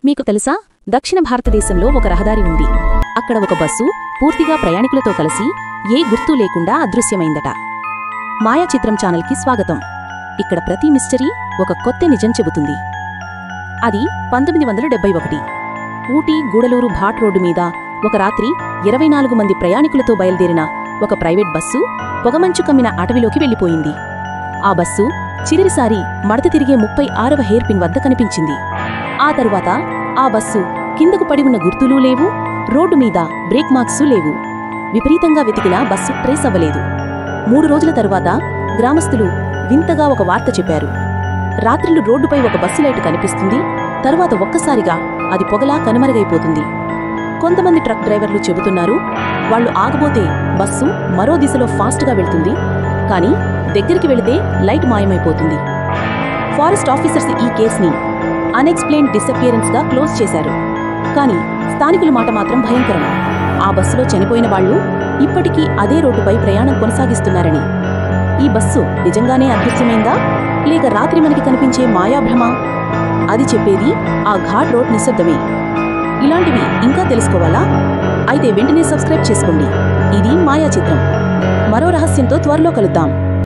మీకు తెలుసా, దక్షిణ భారతదేశంలో ఒక రహదారి ఉంది. అక్కడ ఒక బస్సు పూర్తిగా ప్రయాణికులతో కలిసి ఏ గుర్తూ లేకుండా అదృశ్యమైందట. మాయా చిత్రం ఛానల్కి స్వాగతం. ఇక్కడ ప్రతి మిస్టరీ ఒక కొత్త నిజం చెబుతుంది. అది 1971 ఊటీ గూడలూరు ఘాట్ రోడ్డు మీద ఒక రాత్రి 24 మంది ప్రయాణికులతో బయలుదేరిన ఒక ప్రైవేట్ బస్సు పొగమంచు కమ్మిన అటవిలోకి వెళ్లిపోయింది. ఆ బస్సు చివరిసారి మడత తిరిగే 36వ హెయిర్ పిన్ వద్ద కనిపించింది. ఆ తరువాత ఆ బస్సు కిందకు పడి ఉన్న గుర్తులూ లేవు, రోడ్డు మీద బ్రేక్ మార్క్సూ లేవు. విపరీతంగా వెతికినా బస్సు ట్రేస్ అవ్వలేదు. 3 రోజుల తరువాత గ్రామస్తులు వింతగా ఒక వార్త చెప్పారు. రాత్రిళ్ళు రోడ్డుపై ఒక బస్సు లైటు కనిపిస్తుంది, తరువాత ఒక్కసారిగా అది పొగలా కనుమరుగైపోతుంది. కొంతమంది ట్రక్ డ్రైవర్లు చెబుతున్నారు, వాళ్లు ఆగబోతే బస్సు మరో దిశలో ఫాస్ట్గా వెళ్తుంది, కానీ దగ్గరికి వెళితే లైట్ మాయమైపోతుంది. ఫారెస్ట్ ఆఫీసర్స్ ఈ కేసుని అన్ఎక్స్ప్లెయిన్డ్ డిసపియరెన్స్గా క్లోజ్ చేశారు. కానీ స్థానికుల మాట మాత్రం భయంకరం. ఆ బస్సులో చనిపోయిన వాళ్లు ఇప్పటికీ అదే రోడ్డుపై ప్రయాణం కొనసాగిస్తున్నారని. ఈ బస్సు నిజంగానే అదృశ్యమైందా, లేక రాత్రి మనకి కనిపించే మాయాభ్రమ? అది చెప్పేది ఆ ఘాట్ రోడ్ నిశ్శబ్దమే. ఇలాంటివి ఇంకా తెలుసుకోవాలా? అయితే వెంటనే సబ్స్క్రైబ్ చేసుకోండి. ఇది మాయా చిత్రం. మరో రహస్యంతో త్వరలో కలుద్దాం.